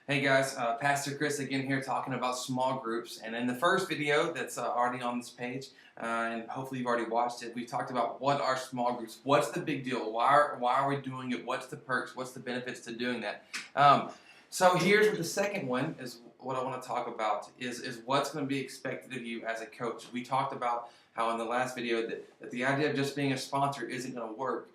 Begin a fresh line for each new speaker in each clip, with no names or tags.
Hey guys, Pastor Chris again here talking about small groups. And in the first video that's already on this page, and hopefully you've already watched it, we talked about what are small groups, what's the big deal, why are we doing it, what's the perks, what's the benefits to doing that. So here's what the second one is. What I want to talk about is what's going to be expected of you as a coach. We talked about how in the last video that the idea of just being a sponsor isn't going to work.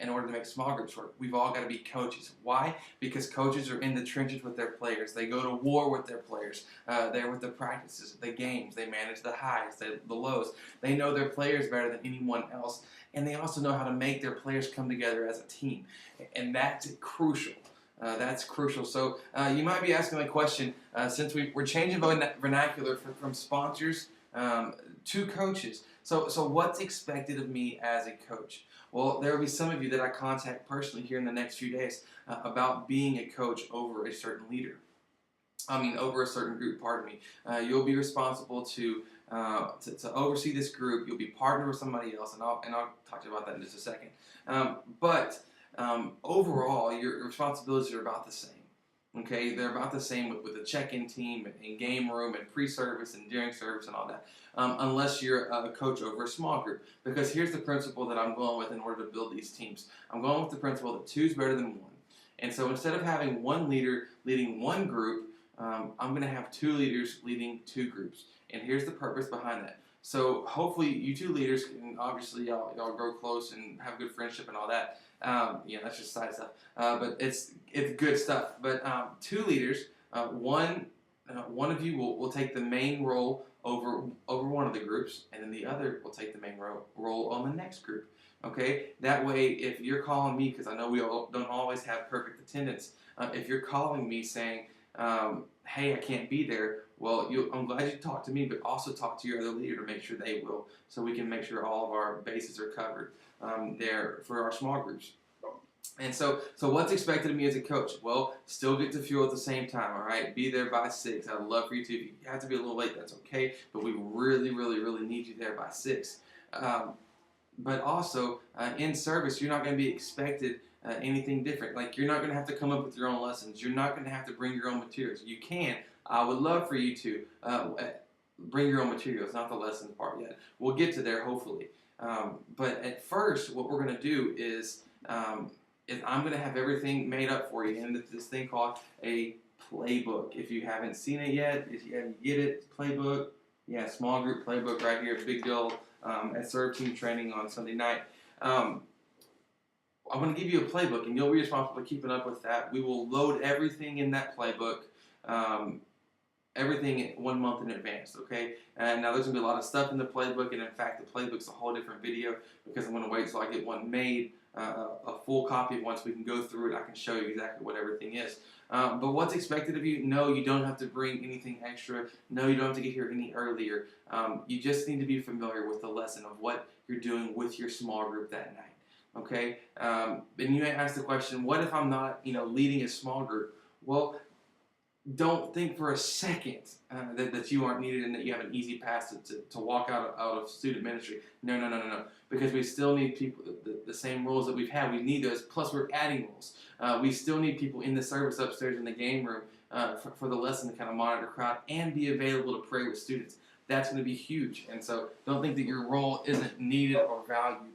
In order to make small groups work, we've all got to be coaches. Why? Because coaches are in the trenches with their players. They go to war with their players. They're with the practices, the games. They manage the highs, the lows. They know their players better than anyone else, and they also know how to make their players come together as a team, and that's crucial. That's crucial. So you might be asking the question, since we're changing vernacular from sponsors to coaches. So what's expected of me as a coach? Well, there will be some of you that I contact personally here in the next few days about being a coach over a certain leader. Over a certain group, pardon me. You'll be responsible to oversee this group. You'll be partnered with somebody else, and I'll talk to you about that in just a second. But overall, your responsibilities are about the same. Okay, they're about the same with the check-in team and game room and pre-service and during service and all that, unless you're a coach over a small group. Because here's the principle that I'm going with in order to build these teams. I'm going with the principle that 2 is better than 1. And so instead of having one leader leading one group, I'm going to have 2 leaders leading 2 groups. And here's the purpose behind that. So hopefully you 2 leaders can, obviously y'all grow close and have good friendship and all that. That's just side stuff. But it's good stuff. But 2 leaders, one of you will take the main role over one of the groups, and then the other will take the main role on the next group. Okay, that way if you're calling me, because I know we all don't always have perfect attendance, if you're calling me saying, hey, I can't be there, well, I'm glad you talked to me, but also talk to your other leader to make sure they will, so we can make sure all of our bases are covered there for our small groups. And so what's expected of me as a coach? Well, still get to fuel at the same time, all right? Be there by 6. I'd love for you to. If you have to be a little late, that's okay, but we really, really, really need you there by 6. But also, in service, you're not going to be expected anything different. Like, you're not going to have to come up with your own lessons. You're not going to have to bring your own materials. You can. I would love for you to bring your own materials, not the lessons part yet. We'll get to there, hopefully. But at first, what we're going to do is I'm going to have everything made up for you in this thing called a playbook. If you haven't seen it yet, if you haven't get it, playbook. Yeah, small group playbook right here, big deal at Serve Team Training on Sunday night. I'm going to give you a playbook, and you'll be responsible for keeping up with that. We will load everything in that playbook, everything 1 month in advance, okay? And now there's going to be a lot of stuff in the playbook, and in fact, the playbook's a whole different video because I'm going to wait till I get one made, a full copy. Once we can go through it, I can show you exactly what everything is. But what's expected of you? No, you don't have to bring anything extra. No, you don't have to get here any earlier. You just need to be familiar with the lesson of what you're doing with your small group that night. Okay? And you may ask the question, what if I'm not, leading a small group? Well, don't think for a second that you aren't needed and that you have an easy pass to walk out of student ministry. No. Because we still need people, the same roles that we've had. We need those, plus we're adding roles. We still need people in the service upstairs in the game room for the lesson to kind of monitor the crowd and be available to pray with students. That's going to be huge. And so don't think that your role isn't needed or valued.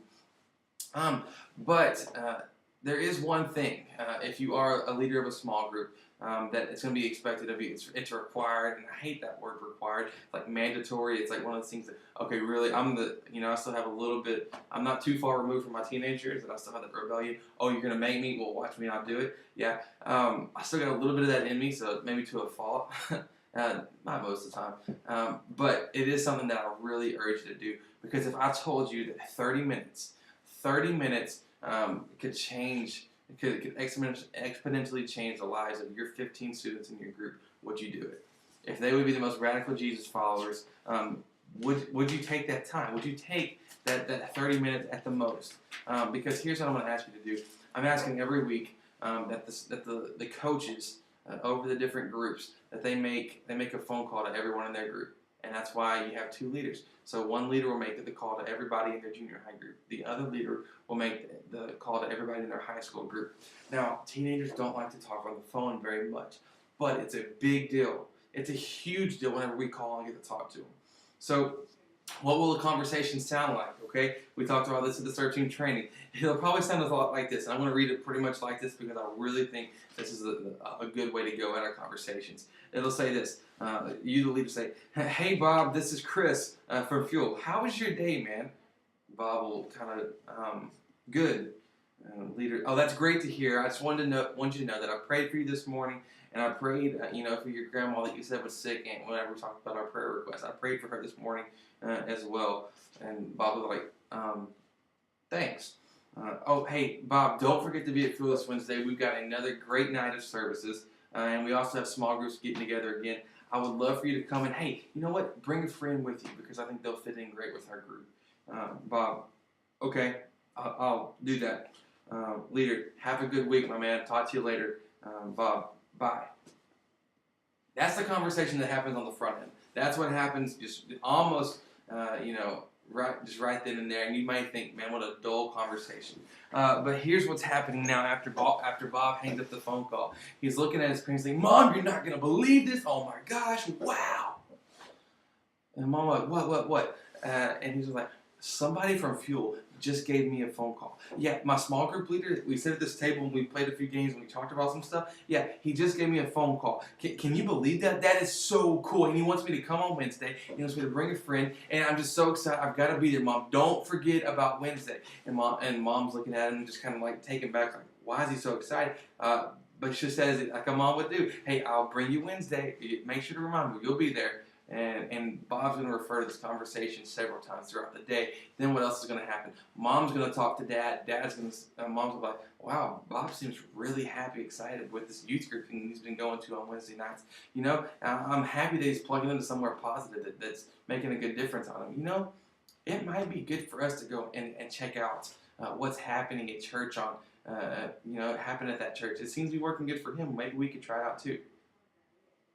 But there is one thing, if you are a leader of a small group, that it's going to be expected of you. It's required, and I hate that word required. It's like mandatory. It's like one of those things that, okay, really, I still have a little bit, I'm not too far removed from my teenagers, and I still have that rebellion. Oh, you're going to make me? Well, watch me not do it. Yeah. I still got a little bit of that in me, so maybe to a fault. Not most of the time. But it is something that I really urge you to do, because if I told you that 30 minutes could change, it could exponentially change the lives of your 15 students in your group, would you do it? If they would be the most radical Jesus followers, would you take that time? Would you take that 30 minutes at the most? Because here's what I'm going to ask you to do. I'm asking every week that the coaches over the different groups, that they make a phone call to everyone in their group. And that's why you have 2 leaders. So one leader will make the call to everybody in their junior high group. The other leader will make the call to everybody in their high school group. Now, teenagers don't like to talk on the phone very much. but it's a big deal. It's a huge deal whenever we call and get to talk to them. So what will the conversation sound like? Okay, we talked about this at the search team training. It'll probably sound a lot like this. And I'm going to read it pretty much like this because I really think this is a good way to go in our conversations. It'll say this. You, the leader, say, "Hey Bob, this is Chris from Fuel. How was your day, man?" Bob will kind of, "Good." Leader, "Oh, that's great to hear. I just want you to know that I prayed for you this morning, and I prayed, for your grandma that you said was sick. And whenever we talked about our prayer request, I prayed for her this morning as well." And Bob was like, "Thanks. Oh, hey, Bob, don't forget to be at Fuel this Wednesday. We've got another great night of services, and we also have small groups getting together again. I would love for you to come. And hey, you know what? Bring a friend with you because I think they'll fit in great with our group." Bob, "Okay, I'll do that." Leader, "Have a good week, my man. Talk to you later." Bob, "Bye." That's the conversation that happens on the front end. That's what happens just almost, right then and there. And you might think, man, what a dull conversation. But here's what's happening now after Bob hangs up the phone call. He's looking at his parents saying, "Mom, you're not going to believe this. Oh my gosh, wow." And Mom like, "What?" And he's like, "Somebody from Fuel just gave me a phone call. Yeah, my small group leader, we sat at this table and we played a few games and we talked about some stuff. Yeah, he just gave me a phone call. Can you believe that? That is so cool. And he wants me to come on Wednesday. He wants me to bring a friend. And I'm just so excited. I've got to be there, Mom. Don't forget about Wednesday." And Mom's looking at him just kind of like taken back, like, why is he so excited? But she says it like a mom would do. "Hey, I'll bring you Wednesday. Make sure to remind me. You'll be there." And Bob's going to refer to this conversation several times throughout the day. Then what else is going to happen? Mom's going to talk to Dad. Mom's going to be like, "Wow, Bob seems really happy, excited with this youth group thing he's been going to on Wednesday nights. I'm happy that he's plugging into somewhere positive that's making a good difference on him. It might be good for us to go and check out what's happening at church happening at that church. It seems to be working good for him. Maybe we could try it out too."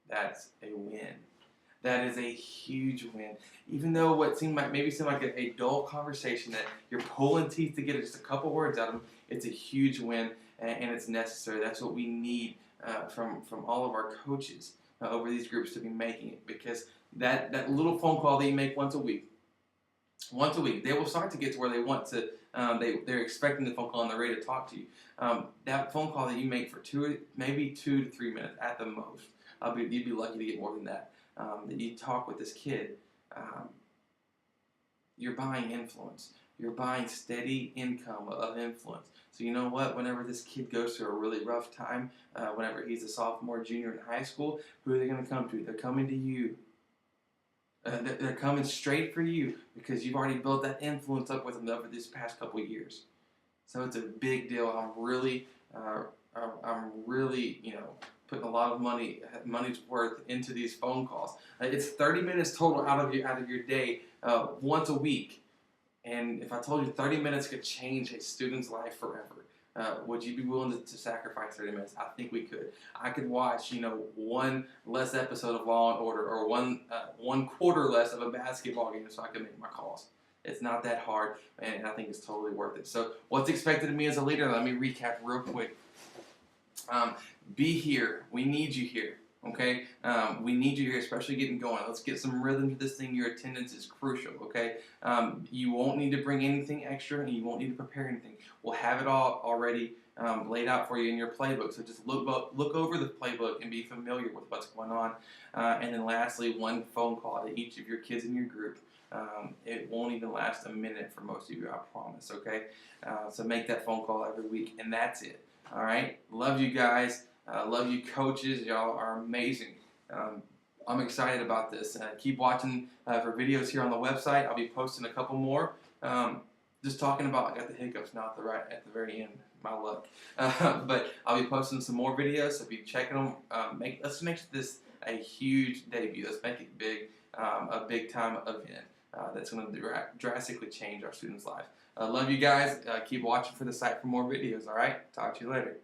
That's a win. That is a huge win. Even though what seemed like a dull conversation that you're pulling teeth to get just a couple words out of them, it's a huge win and it's necessary. That's what we need from all of our coaches over these groups to be making it, because that little phone call that you make once a week, they will start to get to where they want to. They're expecting the phone call and they're ready to talk to you. That phone call that you make for 2 to 3 minutes at the most. You'd be lucky to get more than that. That you talk with this kid, you're buying influence. You're buying steady income of influence. So you know what? Whenever this kid goes through a really rough time, whenever he's a sophomore, junior in high school, who are they going to come to? They're coming to you. They're coming straight for you because you've already built that influence up with them over these past couple of years. So it's a big deal. I'm really, putting a lot of money's worth into these phone calls. It's 30 minutes total out of your day once a week. And if I told you 30 minutes could change a student's life forever, would you be willing to sacrifice 30 minutes? I think we could. I could watch, one less episode of Law and Order or one quarter less of a basketball game so I can make my calls. It's not that hard, and I think it's totally worth it. So what's expected of me as a leader? Let me recap real quick. Be here. We need you here. Okay? We need you here, especially getting going. Let's get some rhythm to this thing. Your attendance is crucial. Okay? You won't need to bring anything extra, and you won't need to prepare anything. We'll have it all already laid out for you in your playbook. So just look over the playbook and be familiar with what's going on. And then lastly, one phone call to each of your kids in your group. It won't even last a minute for most of you, I promise. Okay? So make that phone call every week, and that's it. All right? Love you guys. Love you coaches. Y'all are amazing. I'm excited about this. Keep watching for videos here on the website. I'll be posting a couple more. Just talking about, I got the hiccups now at the very end. My luck. But I'll be posting some more videos, so be checking them. Let's make this a huge debut. Let's make it big, a big time event that's going to drastically change our students' life. Love you guys. Keep watching for the site for more videos. All right? Talk to you later.